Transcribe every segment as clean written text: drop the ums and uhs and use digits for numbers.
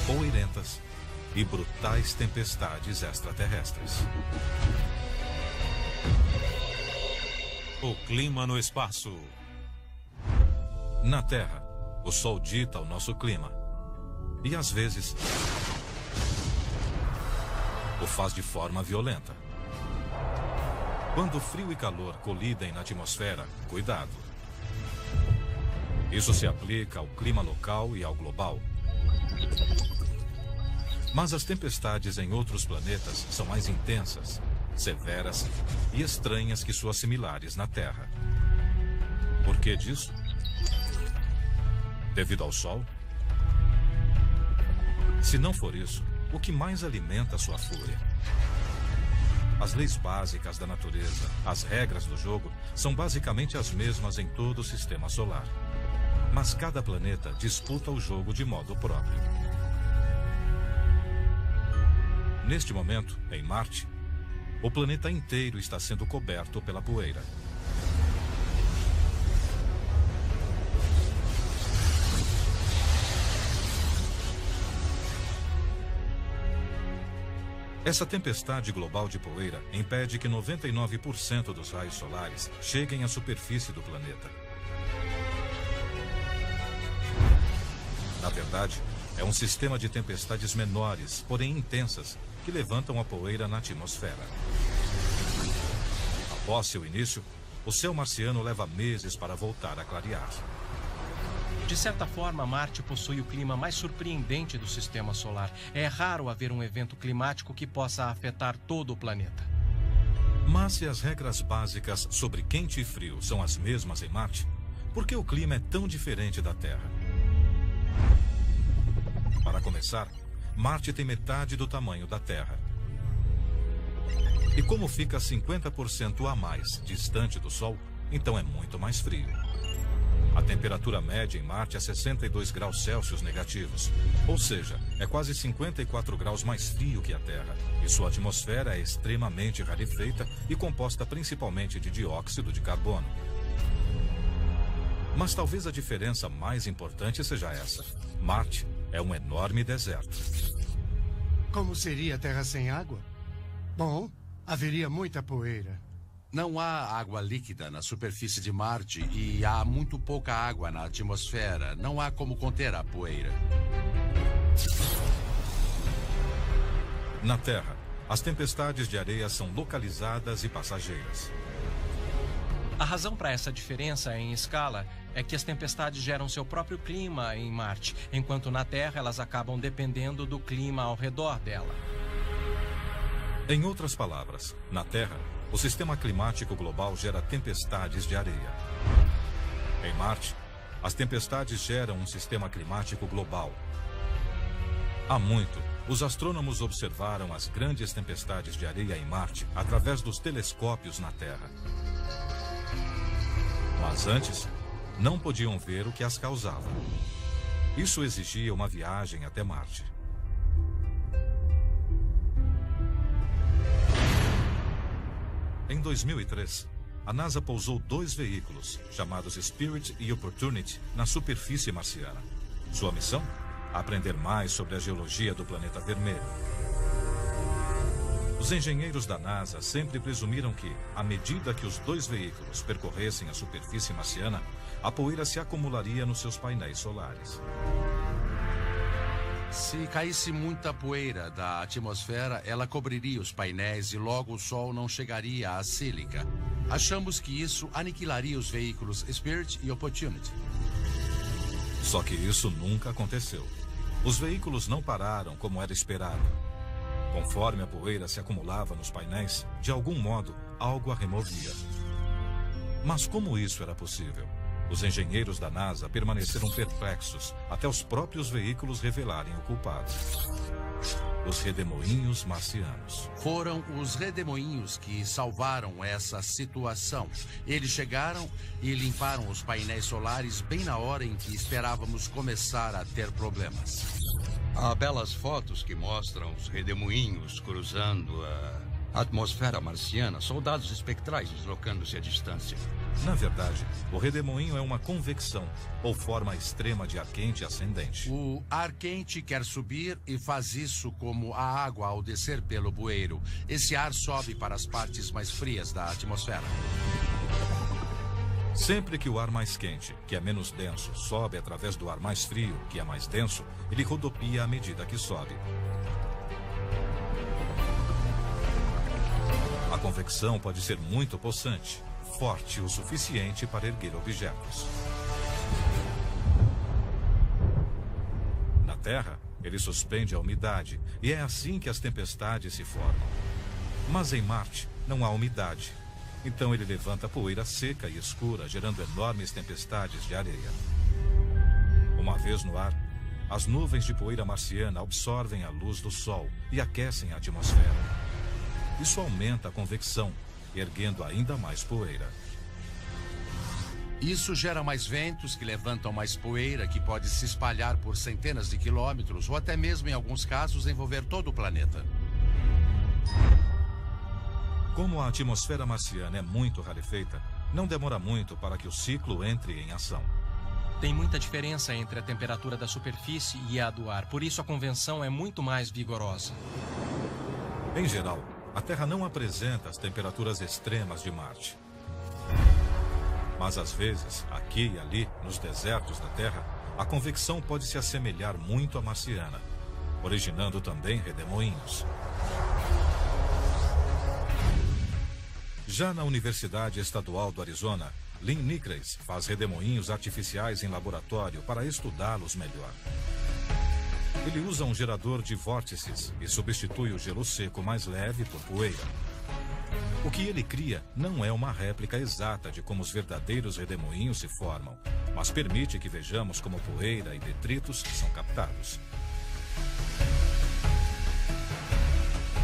poeirentas e brutais tempestades extraterrestres. O clima no espaço. Na Terra, o Sol dita o nosso clima. E às vezes, o faz de forma violenta. Quando frio e calor colidem na atmosfera, cuidado. Isso se aplica ao clima local e ao global. Mas as tempestades em outros planetas são mais intensas, severas e estranhas que suas similares na Terra. Por que disso? Devido ao Sol? Se não for isso, o que mais alimenta sua fúria? As leis básicas da natureza, as regras do jogo, são basicamente as mesmas em todo o sistema solar. Mas cada planeta disputa o jogo de modo próprio. Neste momento, em Marte, o planeta inteiro está sendo coberto pela poeira. Essa tempestade global de poeira impede que 99% dos raios solares cheguem à superfície do planeta. Na verdade, é um sistema de tempestades menores, porém intensas, que levantam a poeira na atmosfera. Após seu início, o céu marciano leva meses para voltar a clarear. De certa forma, Marte possui o clima mais surpreendente do sistema solar. É raro haver um evento climático que possa afetar todo o planeta. Mas se as regras básicas sobre quente e frio são as mesmas em Marte, por que o clima é tão diferente da Terra? Para começar, Marte tem metade do tamanho da Terra. E como fica 50% a mais distante do Sol, então é muito mais frio. A temperatura média em Marte é 62 graus Celsius negativos, ou seja, é quase 54 graus mais frio que a Terra, e sua atmosfera é extremamente rarefeita e composta principalmente de dióxido de carbono. Mas talvez a diferença mais importante seja essa: Marte é um enorme deserto. Como seria a Terra sem água? Bom, haveria muita poeira. Não há água líquida na superfície de Marte e há muito pouca água na atmosfera. Não há como conter a poeira. Na Terra, as tempestades de areia são localizadas e passageiras. A razão para essa diferença em escala é que as tempestades geram seu próprio clima em Marte, enquanto na Terra elas acabam dependendo do clima ao redor dela. Em outras palavras, na Terra, o sistema climático global gera tempestades de areia. Em Marte, as tempestades geram um sistema climático global. Há muito, os astrônomos observaram as grandes tempestades de areia em Marte através dos telescópios na Terra. Mas antes, não podiam ver o que as causava. Isso exigia uma viagem até Marte. Em 2003, a NASA pousou 2 veículos, chamados Spirit e Opportunity, na superfície marciana. Sua missão? Aprender mais sobre a geologia do planeta vermelho. Os engenheiros da NASA sempre presumiram que, à medida que os 2 veículos percorressem a superfície marciana, a poeira se acumularia nos seus painéis solares. Se caísse muita poeira da atmosfera, ela cobriria os painéis e logo o Sol não chegaria à sílica. Achamos que isso aniquilaria os veículos Spirit e Opportunity. Só que isso nunca aconteceu. Os veículos não pararam como era esperado. Conforme a poeira se acumulava nos painéis, de algum modo, algo a removia. Mas como isso era possível? Os engenheiros da NASA permaneceram perplexos até os próprios veículos revelarem o culpado. Os redemoinhos marcianos. Foram os redemoinhos que salvaram essa situação. Eles chegaram e limparam os painéis solares bem na hora em que esperávamos começar a ter problemas. Há belas fotos que mostram os redemoinhos cruzando Atmosfera marciana, soldados espectrais deslocando-se à distância. Na verdade, o redemoinho é uma convecção, ou forma extrema de ar quente ascendente. O ar quente quer subir e faz isso como a água ao descer pelo bueiro. Esse ar sobe para as partes mais frias da atmosfera. Sempre que o ar mais quente, que é menos denso, sobe através do ar mais frio, que é mais denso, ele rodopia à medida que sobe. A convecção pode ser muito possante, forte o suficiente para erguer objetos. Na Terra, ele suspende a umidade e é assim que as tempestades se formam. Mas em Marte não há umidade. Então ele levanta poeira seca e escura, gerando enormes tempestades de areia. Uma vez no ar, as nuvens de poeira marciana absorvem a luz do Sol e aquecem a atmosfera. Isso aumenta a convecção, erguendo ainda mais poeira. Isso gera mais ventos que levantam mais poeira, que pode se espalhar por centenas de quilômetros ou até mesmo, em alguns casos, envolver todo o planeta. Como a atmosfera marciana é muito rarefeita, não demora muito para que o ciclo entre em ação. Tem muita diferença entre a temperatura da superfície e a do ar, por isso a convecção é muito mais vigorosa. Em geral, a Terra não apresenta as temperaturas extremas de Marte. Mas às vezes, aqui e ali, nos desertos da Terra, a convecção pode se assemelhar muito à marciana, originando também redemoinhos. Já na Universidade Estadual do Arizona, Lynn Nicrace faz redemoinhos artificiais em laboratório para estudá-los melhor. Ele usa um gerador de vórtices e substitui o gelo seco mais leve por poeira. O que ele cria não é uma réplica exata de como os verdadeiros redemoinhos se formam, mas permite que vejamos como poeira e detritos são captados.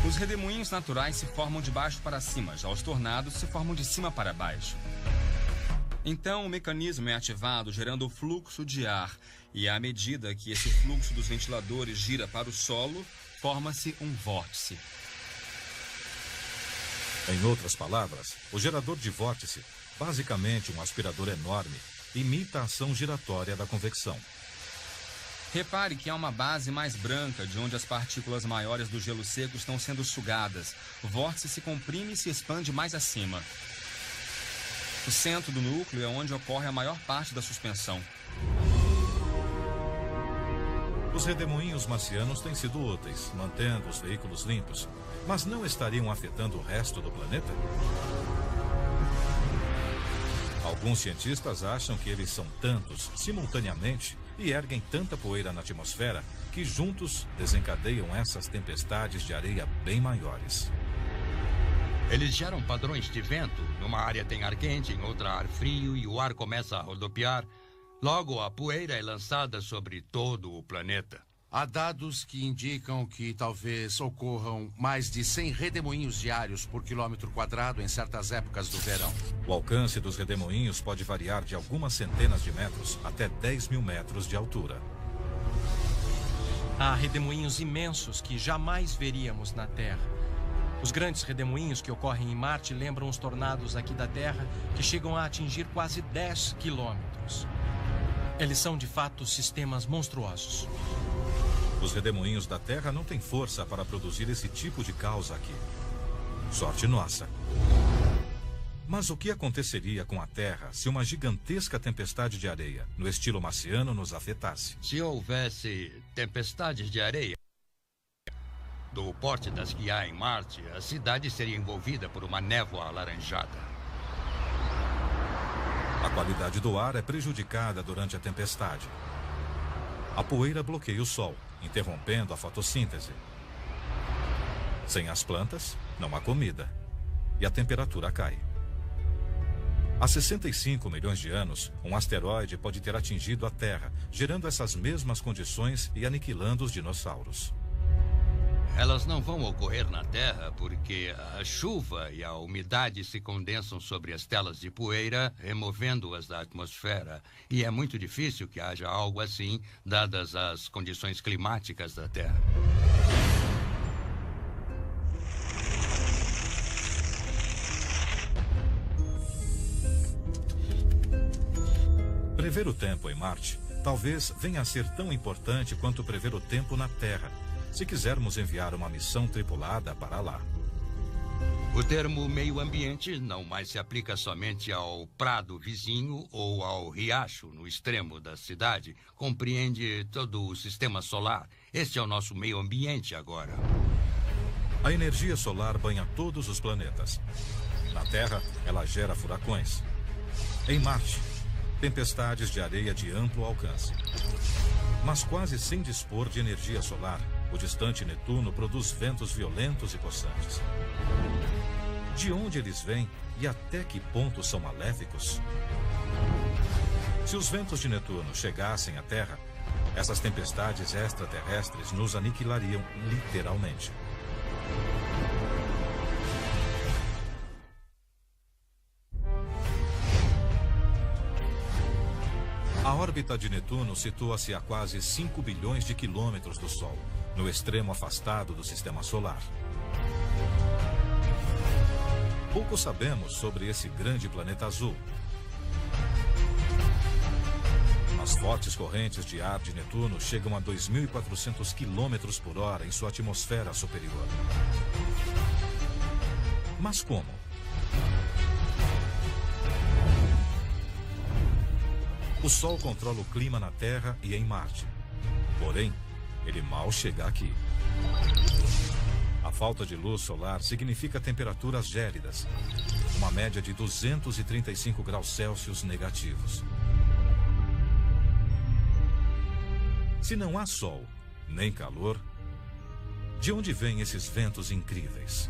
Os redemoinhos naturais se formam de baixo para cima, já os tornados se formam de cima para baixo. Então, o mecanismo é ativado gerando o fluxo de ar, e à medida que esse fluxo dos ventiladores gira para o solo, forma-se um vórtice. Em outras palavras, o gerador de vórtice, basicamente um aspirador enorme, imita a ação giratória da convecção. Repare que há uma base mais branca de onde as partículas maiores do gelo seco estão sendo sugadas. O vórtice se comprime e se expande mais acima. O centro do núcleo é onde ocorre a maior parte da suspensão. Os redemoinhos marcianos têm sido úteis, mantendo os veículos limpos, mas não estariam afetando o resto do planeta? Alguns cientistas acham que eles são tantos, simultaneamente, e erguem tanta poeira na atmosfera que juntos desencadeiam essas tempestades de areia bem maiores. Eles geram padrões de vento. Numa área tem ar quente, em outra ar frio, e o ar começa a rodopiar. Logo, a poeira é lançada sobre todo o planeta. Há dados que indicam que talvez ocorram mais de 100 redemoinhos diários por quilômetro quadrado em certas épocas do verão. O alcance dos redemoinhos pode variar de algumas centenas de metros até 10 mil metros de altura. Há redemoinhos imensos que jamais veríamos na Terra. Os grandes redemoinhos que ocorrem em Marte lembram os tornados aqui da Terra, que chegam a atingir quase 10 quilômetros. Eles são, de fato, sistemas monstruosos. Os redemoinhos da Terra não têm força para produzir esse tipo de caos aqui. Sorte nossa. Mas o que aconteceria com a Terra se uma gigantesca tempestade de areia, no estilo marciano, nos afetasse? Se houvesse tempestades de areia do porte das que há em Marte, a cidade seria envolvida por uma névoa alaranjada. A qualidade do ar é prejudicada durante a tempestade. A poeira bloqueia o sol, interrompendo a fotossíntese. Sem as plantas, não há comida. E a temperatura cai. Há 65 milhões de anos, um asteroide pode ter atingido a Terra, gerando essas mesmas condições e aniquilando os dinossauros. Elas não vão ocorrer na Terra porque a chuva e a umidade se condensam sobre as telas de poeira, removendo-as da atmosfera. E é muito difícil que haja algo assim, dadas as condições climáticas da Terra. Prever o tempo em Marte talvez venha a ser tão importante quanto prever o tempo na Terra, se quisermos enviar uma missão tripulada para lá. O termo meio ambiente não mais se aplica somente ao prado vizinho ou ao riacho no extremo da cidade. Compreende todo o sistema solar. Este é o nosso meio ambiente agora. A energia solar banha todos os planetas. Na Terra, ela gera furacões. Em Marte, tempestades de areia de amplo alcance. Mas quase sem dispor de energia solar, o distante Netuno produz ventos violentos e possantes. De onde eles vêm e até que ponto são maléficos? Se os ventos de Netuno chegassem à Terra, essas tempestades extraterrestres nos aniquilariam literalmente. A órbita de Netuno situa-se a quase 5 bilhões de quilômetros do Sol, no extremo afastado do Sistema Solar. Pouco sabemos sobre esse grande planeta azul. As fortes correntes de ar de Netuno chegam a 2.400 km por hora em sua atmosfera superior. Mas como? O Sol controla o clima na Terra e em Marte. Porém, ele mal chega aqui. A falta de luz solar significa temperaturas gélidas, uma média de 235 graus Celsius negativos. Se não há sol, nem calor, de onde vêm esses ventos incríveis?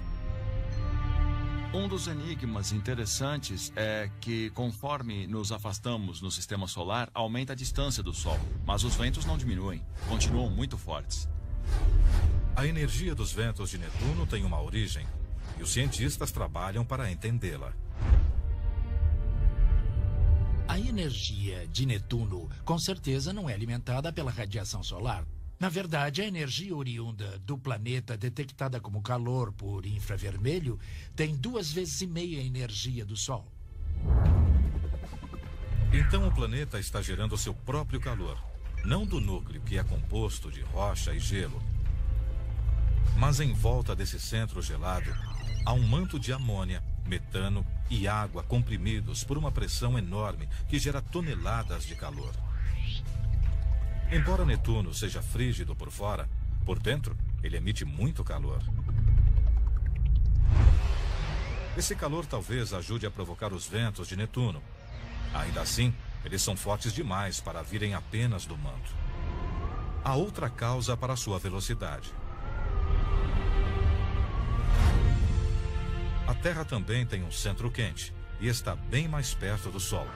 Um dos enigmas interessantes é que, conforme nos afastamos no sistema solar, aumenta a distância do Sol, mas os ventos não diminuem, continuam muito fortes. A energia dos ventos de Netuno tem uma origem, e os cientistas trabalham para entendê-la. A energia de Netuno, com certeza, não é alimentada pela radiação solar. Na verdade, a energia oriunda do planeta, detectada como calor por infravermelho, tem 2,5 vezes a energia do Sol. Então o planeta está gerando seu próprio calor, não do núcleo, que é composto de rocha e gelo. Mas em volta desse centro gelado, há um manto de amônia, metano e água comprimidos por uma pressão enorme que gera toneladas de calor. Embora Netuno seja frígido por fora, por dentro ele emite muito calor. Esse calor talvez ajude a provocar os ventos de Netuno. Ainda assim, eles são fortes demais para virem apenas do manto. Há outra causa para sua velocidade. A Terra também tem um centro quente e está bem mais perto do Sol.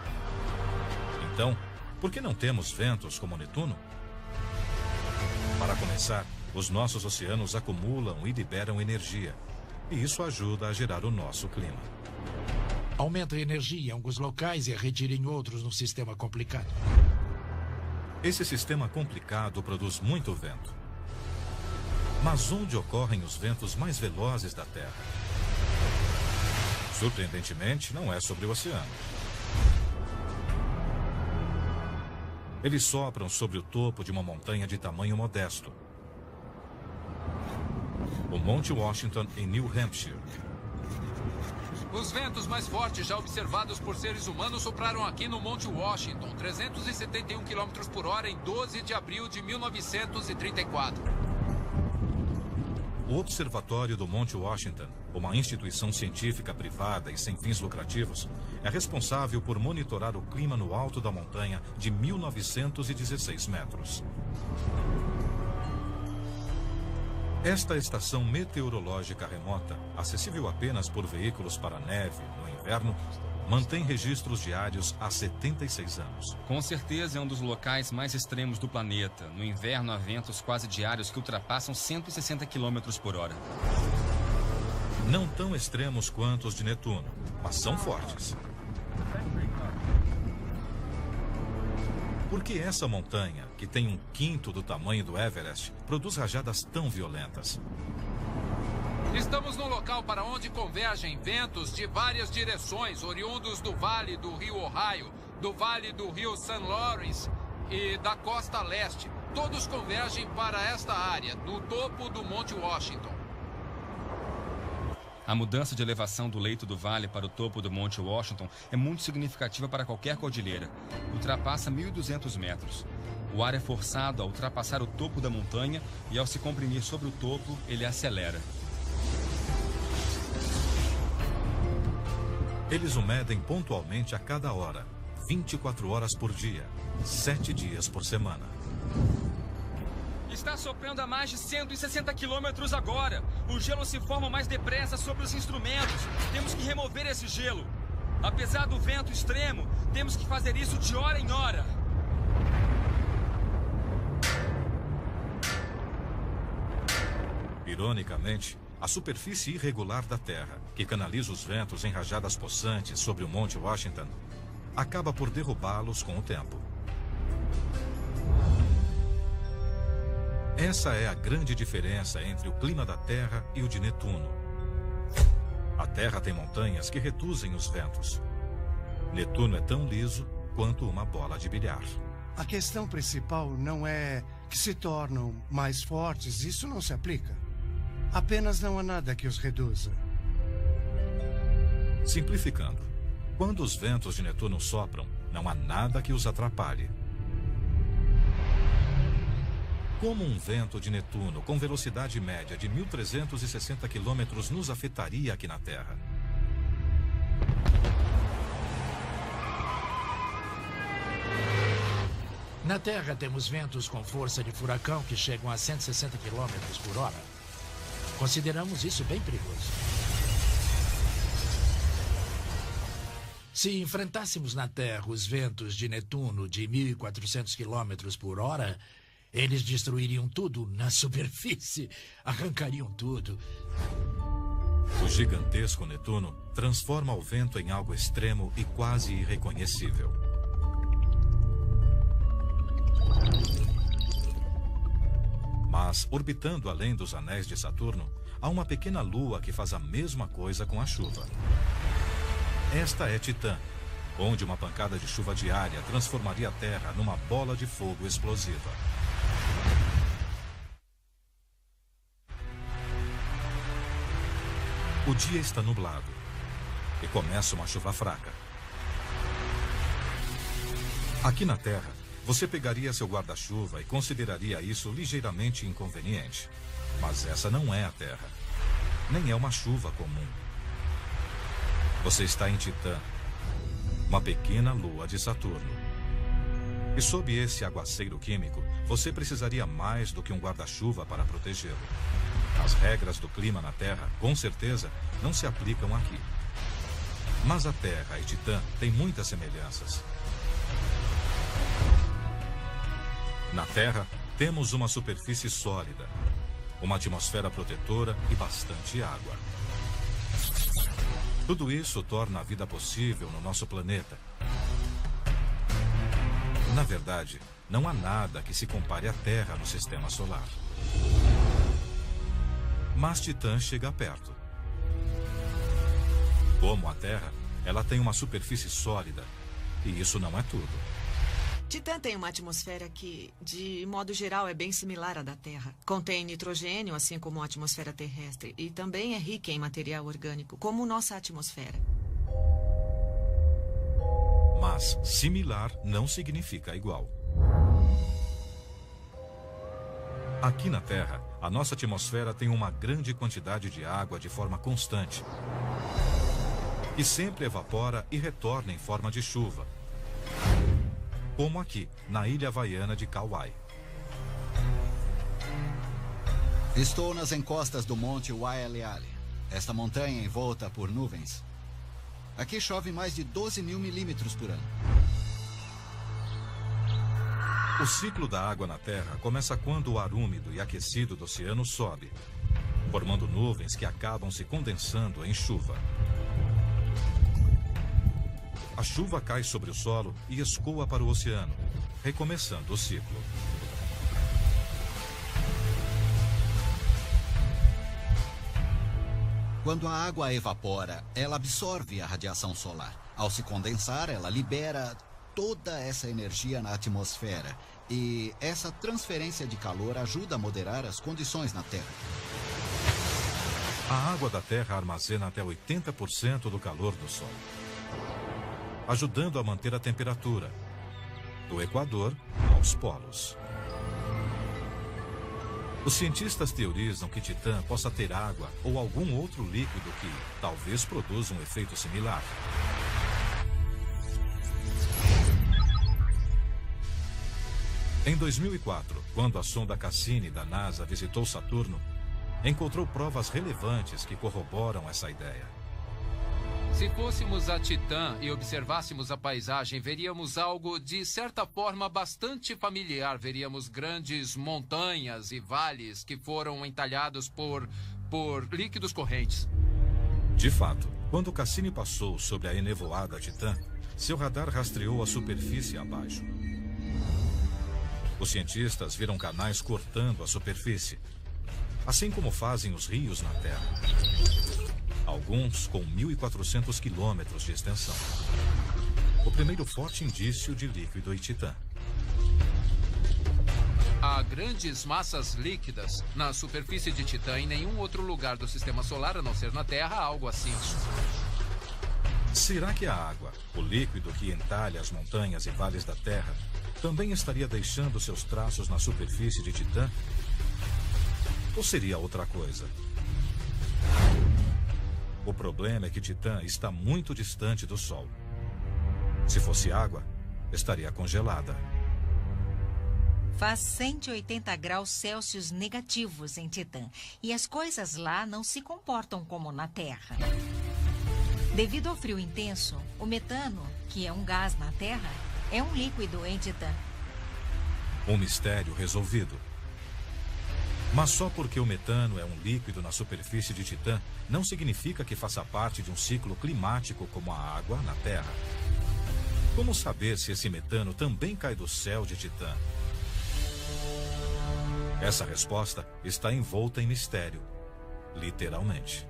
Então, por que não temos ventos como Netuno? Para começar, os nossos oceanos acumulam e liberam energia, e isso ajuda a gerar o nosso clima. Aumenta a energia em alguns locais e a retira em outros no sistema complicado. Esse sistema complicado produz muito vento. Mas onde ocorrem os ventos mais velozes da Terra? Surpreendentemente, não é sobre o oceano. Eles sopram sobre o topo de uma montanha de tamanho modesto. O Monte Washington, em New Hampshire. Os ventos mais fortes já observados por seres humanos sopraram aqui no Monte Washington, 371 km por hora em 12 de abril de 1934. O Observatório do Monte Washington, uma instituição científica privada e sem fins lucrativos, é responsável por monitorar o clima no alto da montanha de 1916 metros. Esta estação meteorológica remota, acessível apenas por veículos para neve no inverno, mantém registros diários há 76 anos. Com certeza é um dos locais mais extremos do planeta. No inverno há ventos quase diários que ultrapassam 160 km por hora. Não tão extremos quanto os de Netuno, mas são fortes. Por que essa montanha, que tem 1/5 do tamanho do Everest, produz rajadas tão violentas? Estamos no local para onde convergem ventos de várias direções, oriundos do vale do rio Ohio, do vale do rio St. Lawrence e da costa leste. Todos convergem para esta área, no topo do Monte Washington. A mudança de elevação do leito do vale para o topo do Monte Washington é muito significativa para qualquer cordilheira. Ultrapassa 1.200 metros. O ar é forçado a ultrapassar o topo da montanha e, ao se comprimir sobre o topo, ele acelera. Eles o medem pontualmente a cada hora, 24 horas por dia, 7 dias por semana. Está soprando a mais de 160 quilômetros agora. O gelo se forma mais depressa sobre os instrumentos. Temos que remover esse gelo. Apesar do vento extremo, temos que fazer isso de hora em hora. Ironicamente, a superfície irregular da Terra, que canaliza os ventos em rajadas possantes sobre o Monte Washington, acaba por derrubá-los com o tempo. Essa é a grande diferença entre o clima da Terra e o de Netuno. A Terra tem montanhas que reduzem os ventos. Netuno é tão liso quanto uma bola de bilhar. A questão principal não é que se tornam mais fortes, isso não se aplica. Apenas não há nada que os reduza. Simplificando, quando os ventos de Netuno sopram, não há nada que os atrapalhe. Como um vento de Netuno com velocidade média de 1.360 km nos afetaria aqui na Terra? Na Terra temos ventos com força de furacão que chegam a 160 km por hora. Consideramos isso bem perigoso. Se enfrentássemos na Terra os ventos de Netuno de 1.400 km por hora, eles destruiriam tudo na superfície, arrancariam tudo. O gigantesco Netuno transforma o vento em algo extremo e quase irreconhecível. Mas, orbitando além dos anéis de Saturno, há uma pequena lua que faz a mesma coisa com a chuva. Esta é Titã, onde uma pancada de chuva diária transformaria a Terra numa bola de fogo explosiva. O dia está nublado e começa uma chuva fraca. Aqui na Terra, você pegaria seu guarda-chuva e consideraria isso ligeiramente inconveniente. Mas essa não é a Terra. Nem é uma chuva comum. Você está em Titã, uma pequena lua de Saturno. E sob esse aguaceiro químico, você precisaria mais do que um guarda-chuva para protegê-lo. As regras do clima na Terra, com certeza, não se aplicam aqui. Mas a Terra e Titã têm muitas semelhanças. Na Terra, temos uma superfície sólida, uma atmosfera protetora e bastante água. Tudo isso torna a vida possível no nosso planeta. Na verdade, não há nada que se compare à Terra no sistema solar. Mas Titã chega perto. Como a Terra, ela tem uma superfície sólida, e isso não é tudo. Titã tem uma atmosfera que, de modo geral, é bem similar à da Terra. Contém nitrogênio, assim como a atmosfera terrestre, e também é rica em material orgânico, como nossa atmosfera. Mas similar não significa igual. Aqui na Terra, a nossa atmosfera tem uma grande quantidade de água de forma constante, que sempre evapora e retorna em forma de chuva. Como aqui, na ilha havaiana de Kauai. Estou nas encostas do Monte Waialeale. Esta montanha envolta por nuvens. Aqui chove mais de 12.000 milímetros por ano. O ciclo da água na Terra começa quando o ar úmido e aquecido do oceano sobe, formando nuvens que acabam se condensando em chuva. A chuva cai sobre o solo e escoa para o oceano, recomeçando o ciclo. Quando a água evapora, ela absorve a radiação solar. Ao se condensar, ela libera toda essa energia na atmosfera. E essa transferência de calor ajuda a moderar as condições na Terra. A água da Terra armazena até 80% do calor do Sol, ajudando a manter a temperatura do Equador aos polos. Os cientistas teorizam que Titã possa ter água ou algum outro líquido que talvez produza um efeito similar. Em 2004, quando a sonda Cassini da NASA visitou Saturno, encontrou provas relevantes que corroboram essa ideia. Se fôssemos a Titã e observássemos a paisagem, veríamos algo de certa forma bastante familiar. Veríamos grandes montanhas e vales que foram entalhados por líquidos correntes. De fato, quando Cassini passou sobre a enevoada Titã, seu radar rastreou a superfície abaixo. Os cientistas viram canais cortando a superfície, assim como fazem os rios na Terra. Alguns com 1.400 quilômetros de extensão. O primeiro forte indício de líquido em Titã. Há grandes massas líquidas na superfície de Titã. Em nenhum outro lugar do Sistema Solar, a não ser na Terra, há algo assim. Será que a água, o líquido que entalha as montanhas e vales da Terra, também estaria deixando seus traços na superfície de Titã? Ou seria outra coisa? O problema é que Titã está muito distante do Sol. Se fosse água, estaria congelada. Faz 180 graus Celsius negativos em Titã, e as coisas lá não se comportam como na Terra. Devido ao frio intenso, o metano, que é um gás na Terra, é um líquido em Titã. Um mistério resolvido. Mas só porque o metano é um líquido na superfície de Titã, não significa que faça parte de um ciclo climático como a água na Terra. Como saber se esse metano também cai do céu de Titã? Essa resposta está envolta em mistério, literalmente.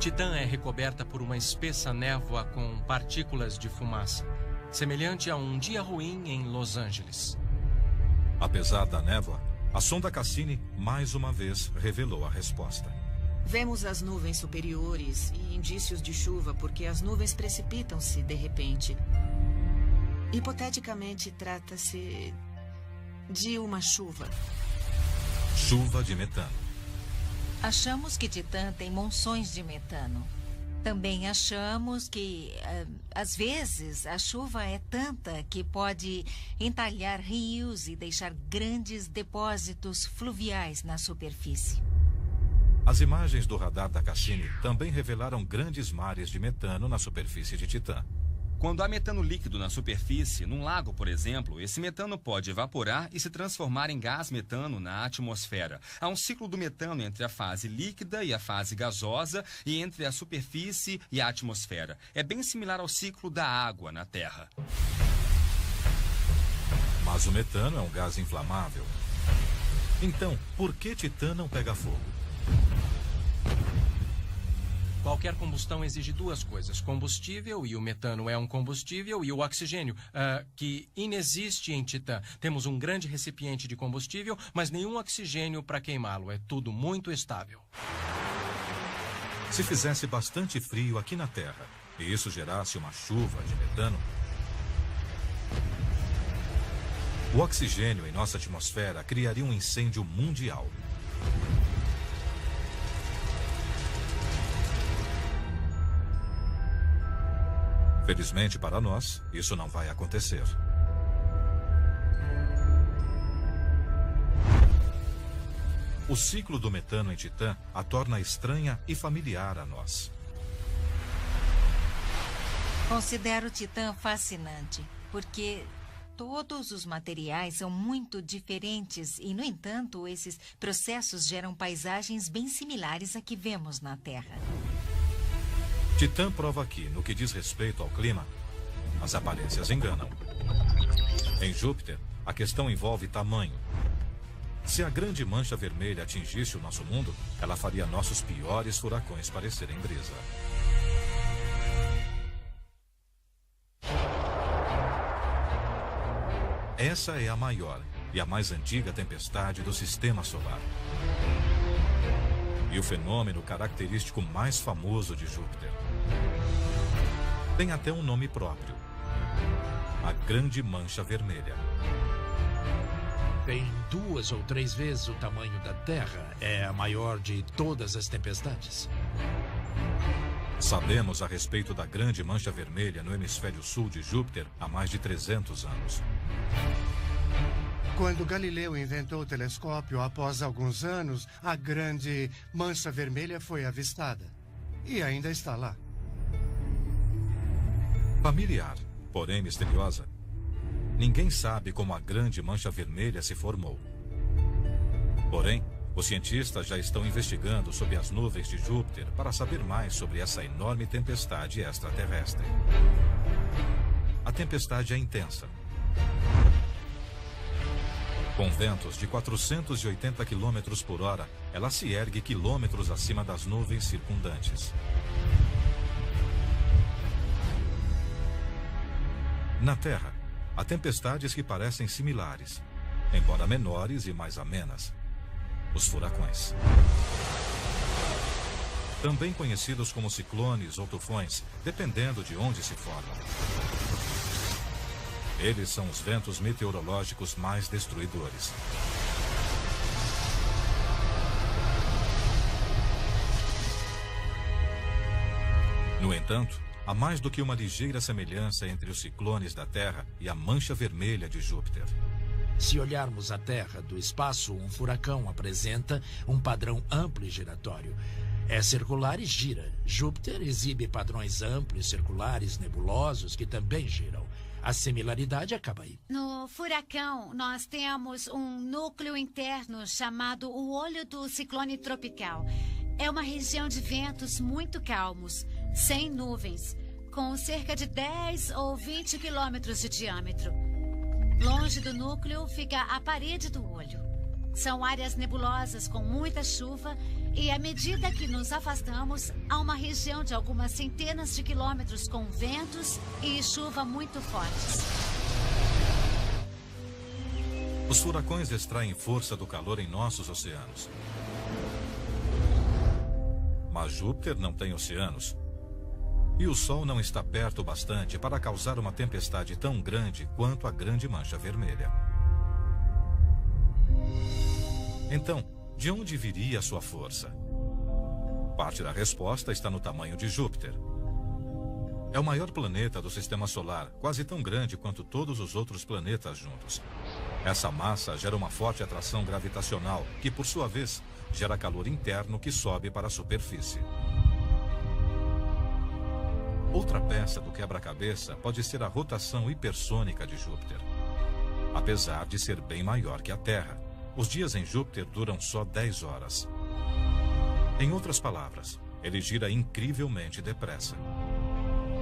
Titã é recoberta por uma espessa névoa com partículas de fumaça, semelhante a um dia ruim em Los Angeles. Apesar da névoa, a sonda Cassini mais uma vez revelou a resposta. Vemos as nuvens superiores e indícios de chuva porque as nuvens precipitam-se de repente. Hipoteticamente, trata-se de uma chuva. Chuva de metano. Achamos que Titã tem monções de metano. Também achamos que, às vezes, a chuva é tanta que pode entalhar rios e deixar grandes depósitos fluviais na superfície. As imagens do radar da Cassini também revelaram grandes mares de metano na superfície de Titã. Quando há metano líquido na superfície, num lago, por exemplo, esse metano pode evaporar e se transformar em gás metano na atmosfera. Há um ciclo do metano entre a fase líquida e a fase gasosa e entre a superfície e a atmosfera. É bem similar ao ciclo da água na Terra. Mas o metano é um gás inflamável. Então, por que Titã não pega fogo? Qualquer combustão exige duas coisas: combustível, e o metano é um combustível, e o oxigênio, que inexiste em Titã. Temos um grande recipiente de combustível, mas nenhum oxigênio para queimá-lo. É tudo muito estável. Se fizesse bastante frio aqui na Terra e isso gerasse uma chuva de metano, o oxigênio em nossa atmosfera criaria um incêndio mundial. Felizmente para nós, isso não vai acontecer. O ciclo do metano em Titã a torna estranha e familiar a nós. Considero Titã fascinante, porque todos os materiais são muito diferentes e, no entanto, esses processos geram paisagens bem similares à que vemos na Terra. Titã prova que, no que diz respeito ao clima, as aparências enganam. Em Júpiter, a questão envolve tamanho. Se a grande mancha vermelha atingisse o nosso mundo, ela faria nossos piores furacões parecerem brisa. Essa é a maior e a mais antiga tempestade do Sistema Solar. E o fenômeno característico mais famoso de Júpiter. Tem até um nome próprio: a Grande Mancha Vermelha. Tem 2 ou 3 vezes o tamanho da Terra. É a maior de todas as tempestades. Sabemos a respeito da Grande Mancha Vermelha no hemisfério sul de Júpiter há mais de 300 anos. Quando Galileu inventou o telescópio, após alguns anos, a Grande Mancha Vermelha foi avistada. E ainda está lá. Familiar, porém misteriosa. Ninguém sabe como a Grande Mancha Vermelha se formou. Porém, os cientistas já estão investigando sob as nuvens de Júpiter para saber mais sobre essa enorme tempestade extraterrestre. A tempestade é intensa. Com ventos de 480 km por hora, ela se ergue quilômetros acima das nuvens circundantes. Na Terra, há tempestades que parecem similares, embora menores e mais amenas: os furacões. Também conhecidos como ciclones ou tufões, dependendo de onde se formam. Eles são os ventos meteorológicos mais destruidores. No entanto, há mais do que uma ligeira semelhança entre os ciclones da Terra e a Mancha Vermelha de Júpiter. Se olharmos a Terra do espaço, um furacão apresenta um padrão amplo e giratório. É circular e gira. Júpiter exibe padrões amplos, circulares, nebulosos, que também giram. A similaridade acaba aí. No furacão, nós temos um núcleo interno chamado o olho do ciclone tropical. É uma região de ventos muito calmos, sem nuvens, com cerca de 10 ou 20 quilômetros de diâmetro. Longe do núcleo fica a parede do olho. São áreas nebulosas com muita chuva e, à medida que nos afastamos, há uma região de algumas centenas de quilômetros com ventos e chuva muito fortes. Os furacões extraem força do calor em nossos oceanos. Mas Júpiter não tem oceanos. E o Sol não está perto o bastante para causar uma tempestade tão grande quanto a Grande Mancha Vermelha. Então, de onde viria a sua força? Parte da resposta está no tamanho de Júpiter. É o maior planeta do Sistema Solar, quase tão grande quanto todos os outros planetas juntos. Essa massa gera uma forte atração gravitacional, que, por sua vez, gera calor interno que sobe para a superfície. Outra peça do quebra-cabeça pode ser a rotação hipersônica de Júpiter. Apesar de ser bem maior que a Terra, os dias em Júpiter duram só 10 horas. Em outras palavras, ele gira incrivelmente depressa.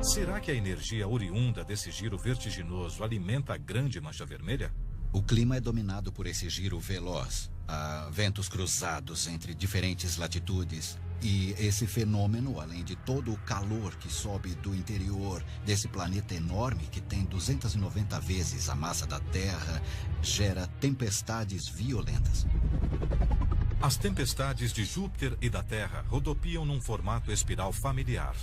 Será que a energia oriunda desse giro vertiginoso alimenta a Grande Mancha Vermelha? O clima é dominado por esse giro veloz. Há ventos cruzados entre diferentes latitudes. E esse fenômeno, além de todo o calor que sobe do interior desse planeta enorme que tem 290 vezes a massa da Terra, gera tempestades violentas. As tempestades de Júpiter e da Terra rodopiam num formato espiral familiar.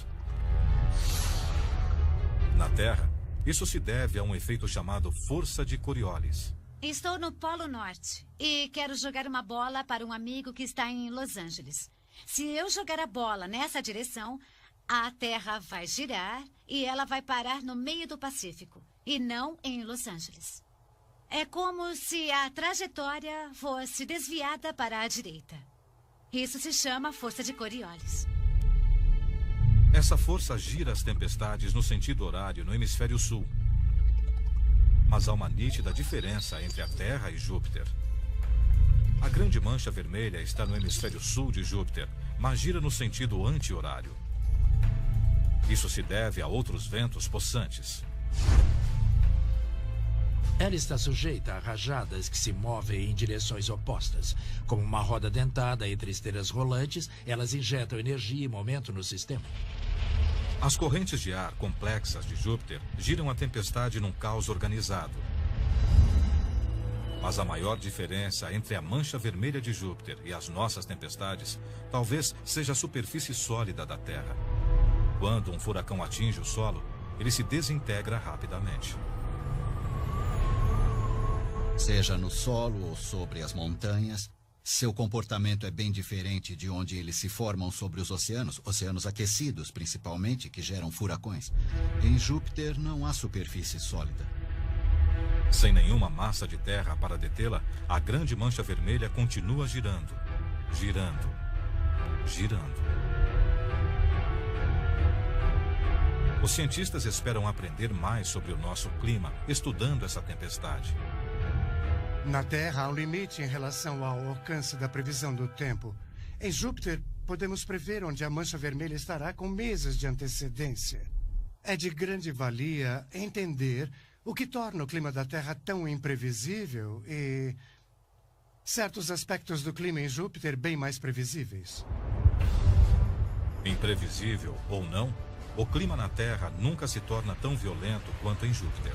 Na Terra, isso se deve a um efeito chamado força de Coriolis. Estou no Polo Norte e quero jogar uma bola para um amigo que está em Los Angeles. Se eu jogar a bola nessa direção, a Terra vai girar e ela vai parar no meio do Pacífico, e não em Los Angeles. É como se a trajetória fosse desviada para a direita. Isso se chama força de Coriolis. Essa força gira as tempestades no sentido horário no hemisfério sul. Mas há uma nítida diferença entre a Terra e Júpiter. A Grande Mancha Vermelha está no hemisfério sul de Júpiter, mas gira no sentido anti-horário. Isso se deve a outros ventos possantes. Ela está sujeita a rajadas que se movem em direções opostas. Como uma roda dentada entre esteiras rolantes, elas injetam energia e momento no sistema. As correntes de ar complexas de Júpiter giram a tempestade num caos organizado. Mas a maior diferença entre a mancha vermelha de Júpiter e as nossas tempestades talvez seja a superfície sólida da Terra. Quando um furacão atinge o solo, ele se desintegra rapidamente. Seja no solo ou sobre as montanhas, seu comportamento é bem diferente de onde eles se formam sobre os oceanos aquecidos principalmente, que geram furacões. Em Júpiter não há superfície sólida. Sem nenhuma massa de terra para detê-la, a grande mancha vermelha continua girando, girando, girando. Os cientistas esperam aprender mais sobre o nosso clima, estudando essa tempestade. Na Terra, há um limite em relação ao alcance da previsão do tempo. Em Júpiter, podemos prever onde a mancha vermelha estará com meses de antecedência. É de grande valia entender o que torna o clima da Terra tão imprevisível e certos aspectos do clima em Júpiter bem mais previsíveis. Imprevisível ou não, o clima na Terra nunca se torna tão violento quanto em Júpiter.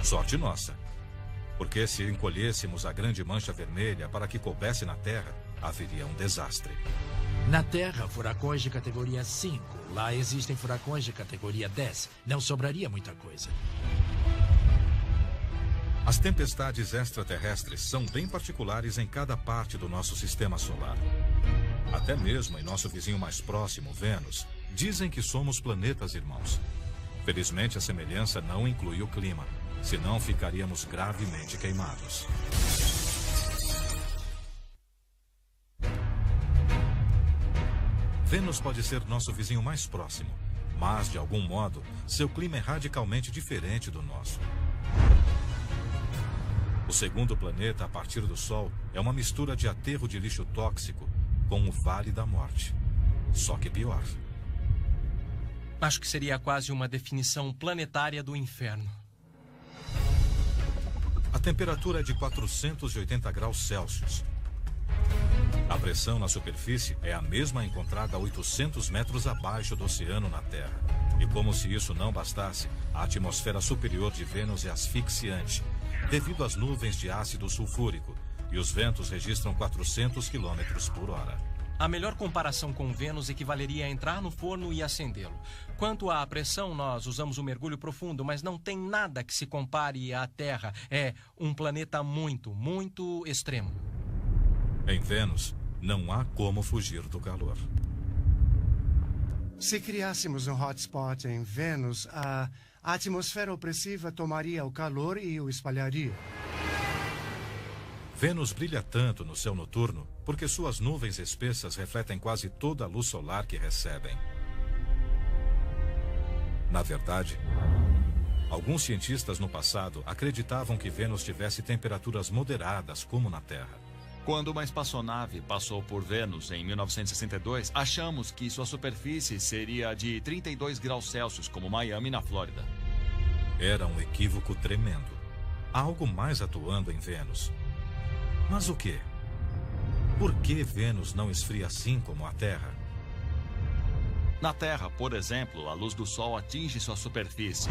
Sorte nossa, porque se encolhêssemos a grande mancha vermelha para que coubesse na Terra, haveria um desastre. Na Terra, furacões de categoria 5. Lá existem furacões de categoria 10. Não sobraria muita coisa. As tempestades extraterrestres são bem particulares em cada parte do nosso sistema solar. Até mesmo em nosso vizinho mais próximo, Vênus, dizem que somos planetas irmãos. Felizmente, a semelhança não inclui o clima, senão ficaríamos gravemente queimados. Vênus pode ser nosso vizinho mais próximo, mas, de algum modo, seu clima é radicalmente diferente do nosso. O segundo planeta, a partir do Sol, é uma mistura de aterro de lixo tóxico com o Vale da Morte. Só que pior. Acho que seria quase uma definição planetária do inferno. A temperatura é de 480 graus Celsius. A pressão na superfície é a mesma encontrada a 800 metros abaixo do oceano na Terra. E como se isso não bastasse, a atmosfera superior de Vênus é asfixiante, devido às nuvens de ácido sulfúrico, e os ventos registram 400 km por hora. A melhor comparação com Vênus equivaleria a entrar no forno e acendê-lo. Quanto à pressão, nós usamos o mergulho profundo, mas não tem nada que se compare à Terra. É um planeta muito, muito extremo. Em Vênus, não há como fugir do calor. Se criássemos um hotspot em Vênus, a atmosfera opressiva tomaria o calor e o espalharia. Vênus brilha tanto no céu noturno porque suas nuvens espessas refletem quase toda a luz solar que recebem. Na verdade, alguns cientistas no passado acreditavam que Vênus tivesse temperaturas moderadas como na Terra. Quando uma espaçonave passou por Vênus em 1962, achamos que sua superfície seria de 32 graus Celsius, como Miami, na Flórida. Era um equívoco tremendo. Há algo mais atuando em Vênus. Mas o quê? Por que Vênus não esfria assim como a Terra? Na Terra, por exemplo, a luz do Sol atinge sua superfície.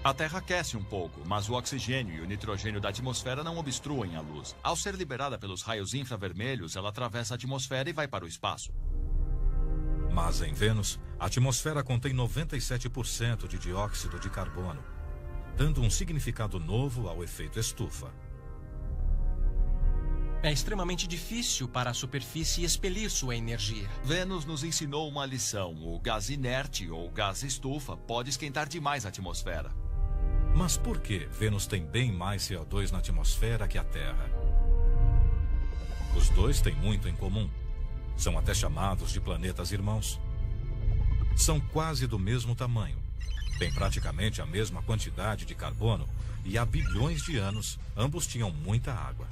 A Terra aquece um pouco, mas o oxigênio e o nitrogênio da atmosfera não obstruem a luz. Ao ser liberada pelos raios infravermelhos, ela atravessa a atmosfera e vai para o espaço. Mas em Vênus, a atmosfera contém 97% de dióxido de carbono, dando um significado novo ao efeito estufa. É extremamente difícil para a superfície expelir sua energia. Vênus nos ensinou uma lição. O gás inerte ou gás estufa pode esquentar demais a atmosfera. Mas por que Vênus tem bem mais CO2 na atmosfera que a Terra? Os dois têm muito em comum. São até chamados de planetas irmãos. São quase do mesmo tamanho. Têm praticamente a mesma quantidade de carbono e há bilhões de anos ambos tinham muita água.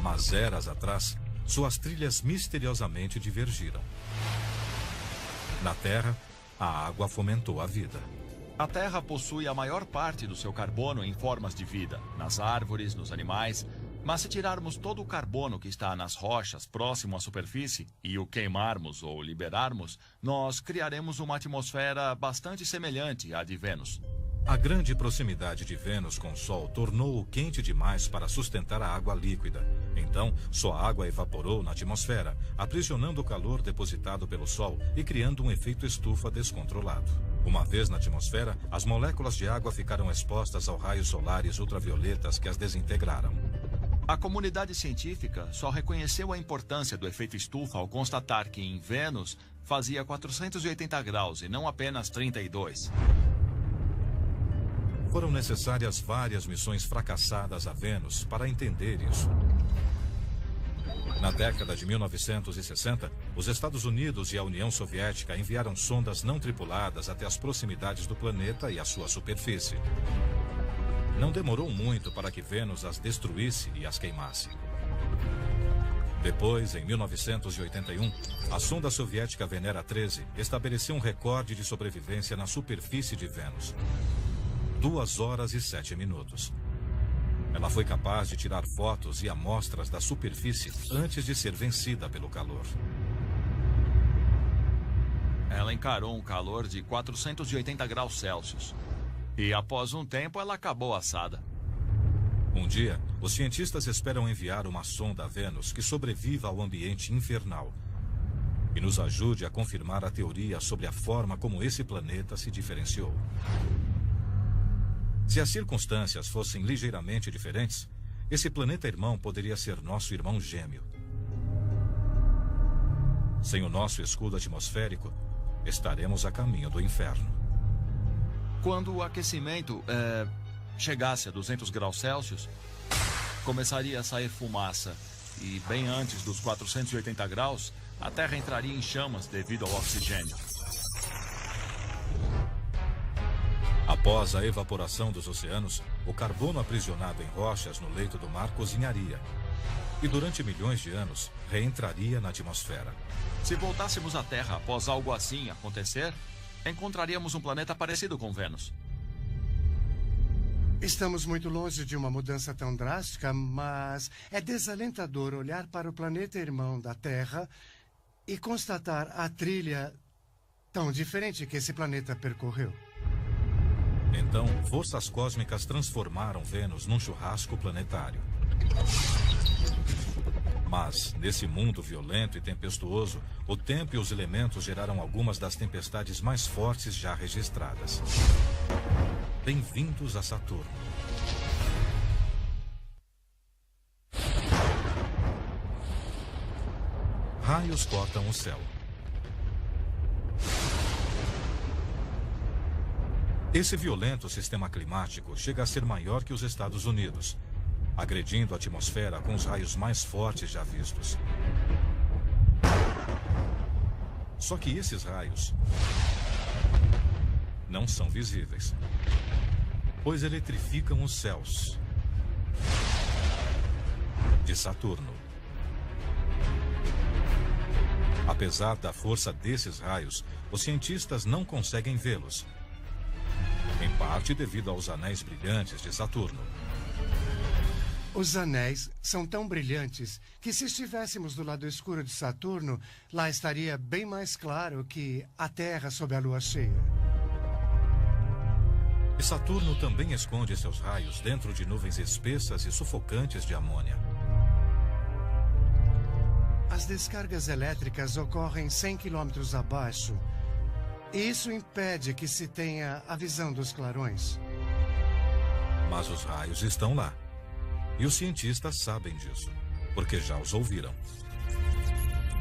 Mas eras atrás, suas trilhas misteriosamente divergiram. Na Terra, a água fomentou a vida. A Terra possui a maior parte do seu carbono em formas de vida, nas árvores, nos animais. Mas se tirarmos todo o carbono que está nas rochas próximo à superfície e o queimarmos ou liberarmos, nós criaremos uma atmosfera bastante semelhante à de Vênus. A grande proximidade de Vênus com o Sol tornou-o quente demais para sustentar a água líquida. Então, sua água evaporou na atmosfera, aprisionando o calor depositado pelo Sol e criando um efeito estufa descontrolado. Uma vez na atmosfera, as moléculas de água ficaram expostas aos raios solares ultravioletas que as desintegraram. A comunidade científica só reconheceu a importância do efeito estufa ao constatar que em Vênus fazia 480 graus e não apenas 32. Foram necessárias várias missões fracassadas a Vênus para entender isso. Na década de 1960, os Estados Unidos e a União Soviética enviaram sondas não tripuladas até as proximidades do planeta e a sua superfície. Não demorou muito para que Vênus as destruísse e as queimasse. Depois, em 1981, a sonda soviética Venera 13 estabeleceu um recorde de sobrevivência na superfície de Vênus. 2 horas e 7 minutos. Ela foi capaz de tirar fotos e amostras da superfície antes de ser vencida pelo calor. Ela encarou um calor de 480 graus Celsius. E após um tempo, ela acabou assada. Um dia, os cientistas esperam enviar uma sonda a Vênus que sobreviva ao ambiente infernal e nos ajude a confirmar a teoria sobre a forma como esse planeta se diferenciou. Se as circunstâncias fossem ligeiramente diferentes, esse planeta irmão poderia ser nosso irmão gêmeo. Sem o nosso escudo atmosférico, estaremos a caminho do inferno. Quando o aquecimento chegasse a 200 graus Celsius, começaria a sair fumaça. E bem antes dos 480 graus, a Terra entraria em chamas devido ao oxigênio. Após a evaporação dos oceanos, o carbono aprisionado em rochas no leito do mar cozinharia. E durante milhões de anos, reentraria na atmosfera. Se voltássemos à Terra após algo assim acontecer, encontraríamos um planeta parecido com Vênus. Estamos muito longe de uma mudança tão drástica, mas é desalentador olhar para o planeta irmão da Terra e constatar a trilha tão diferente que esse planeta percorreu. Então, forças cósmicas transformaram Vênus num churrasco planetário. Mas, nesse mundo violento e tempestuoso, o tempo e os elementos geraram algumas das tempestades mais fortes já registradas. Bem-vindos a Saturno. Raios cortam o céu. Esse violento sistema climático chega a ser maior que os Estados Unidos, agredindo a atmosfera com os raios mais fortes já vistos. Só que esses raios não são visíveis, pois eletrificam os céus de Saturno. Apesar da força desses raios, os cientistas não conseguem vê-los, em parte devido aos anéis brilhantes de Saturno. Os anéis são tão brilhantes que, se estivéssemos do lado escuro de Saturno, lá estaria bem mais claro que a Terra sob a lua cheia. E Saturno também esconde seus raios dentro de nuvens espessas e sufocantes de amônia. As descargas elétricas ocorrem 100 quilômetros abaixo. E isso impede que se tenha a visão dos clarões. Mas os raios estão lá. E os cientistas sabem disso, porque já os ouviram.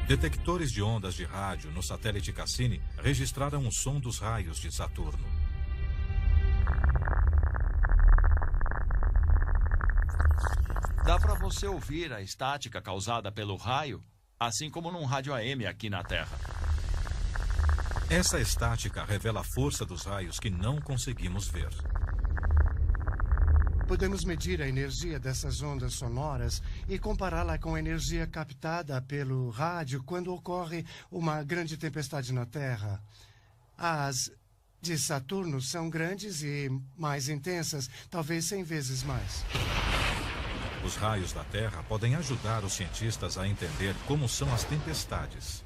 Detectores de ondas de rádio no satélite Cassini registraram o som dos raios de Saturno. Dá para você ouvir a estática causada pelo raio, assim como num rádio AM aqui na Terra. Essa estática revela a força dos raios que não conseguimos ver. Podemos medir a energia dessas ondas sonoras e compará-la com a energia captada pelo rádio quando ocorre uma grande tempestade na Terra. As de Saturno são grandes e mais intensas, talvez 100 vezes mais. Os raios da Terra podem ajudar os cientistas a entender como são as tempestades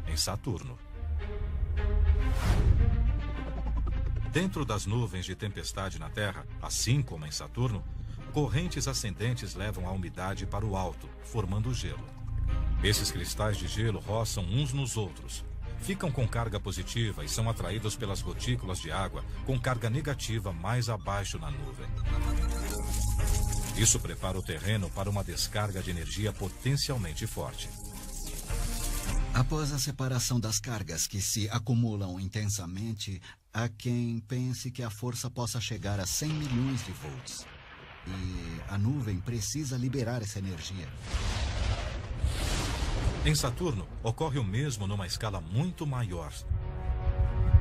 em Saturno. Dentro das nuvens de tempestade na Terra, assim como em Saturno, correntes ascendentes levam a umidade para o alto, formando gelo. Esses cristais de gelo roçam uns nos outros, ficam com carga positiva e são atraídos pelas gotículas de água com carga negativa mais abaixo na nuvem. Isso prepara o terreno para uma descarga de energia potencialmente forte. Após a separação das cargas que se acumulam intensamente, há quem pense que a força possa chegar a 100 milhões de volts. E a nuvem precisa liberar essa energia. Em Saturno, ocorre o mesmo numa escala muito maior.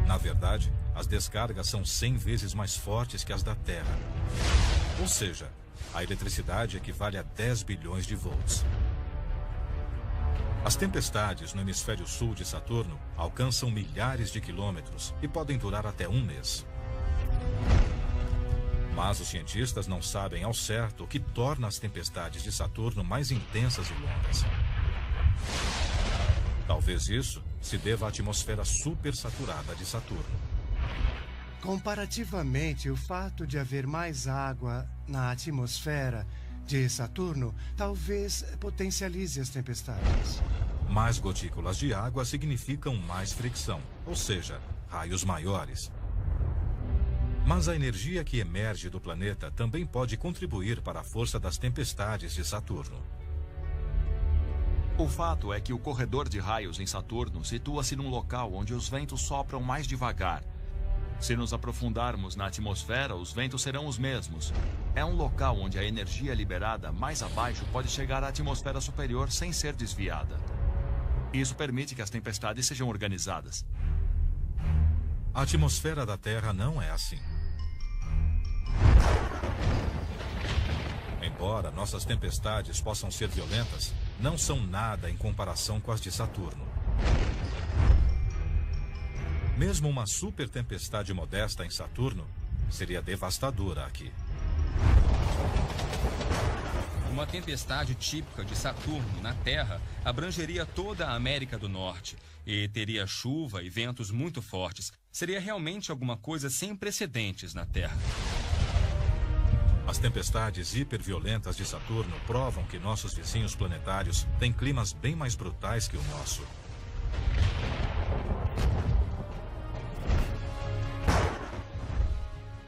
Na verdade, as descargas são 100 vezes mais fortes que as da Terra. Ou seja, a eletricidade equivale a 10 bilhões de volts. As tempestades no hemisfério sul de Saturno alcançam milhares de quilômetros e podem durar até um mês. Mas os cientistas não sabem ao certo o que torna as tempestades de Saturno mais intensas e longas. Talvez isso se deva à atmosfera supersaturada de Saturno. Comparativamente, o fato de haver mais água na atmosfera de Saturno talvez potencialize as tempestades. Mais gotículas de água significam mais fricção, ou seja, raios maiores. Mas a energia que emerge do planeta também pode contribuir para a força das tempestades de Saturno. O fato é que o corredor de raios em Saturno situa-se num local onde os ventos sopram mais devagar. Se nos aprofundarmos na atmosfera, os ventos serão os mesmos. É um local onde a energia liberada mais abaixo pode chegar à atmosfera superior sem ser desviada. Isso permite que as tempestades sejam organizadas. A atmosfera da Terra não é assim. Embora nossas tempestades possam ser violentas, não são nada em comparação com as de Saturno. Mesmo uma super tempestade modesta em Saturno seria devastadora aqui. Uma tempestade típica de Saturno na Terra abrangeria toda a América do Norte e teria chuva e ventos muito fortes. Seria realmente alguma coisa sem precedentes na Terra. As tempestades hiperviolentas de Saturno provam que nossos vizinhos planetários têm climas bem mais brutais que o nosso.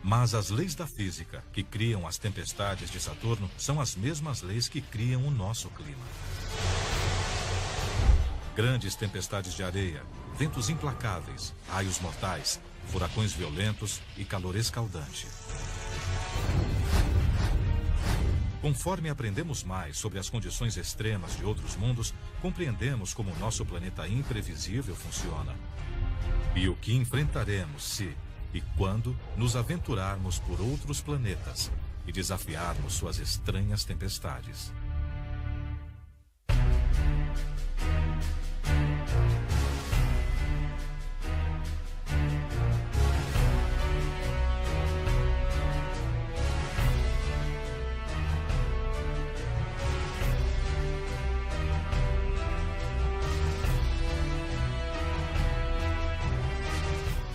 Mas as leis da física que criam as tempestades de Saturno são as mesmas leis que criam o nosso clima. Grandes tempestades de areia, ventos implacáveis, raios mortais, furacões violentos e calor escaldante. Conforme aprendemos mais sobre as condições extremas de outros mundos, compreendemos como o nosso planeta imprevisível funciona. E o que enfrentaremos se e quando nos aventurarmos por outros planetas e desafiarmos suas estranhas tempestades.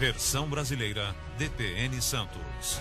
Versão brasileira, DPN Santos.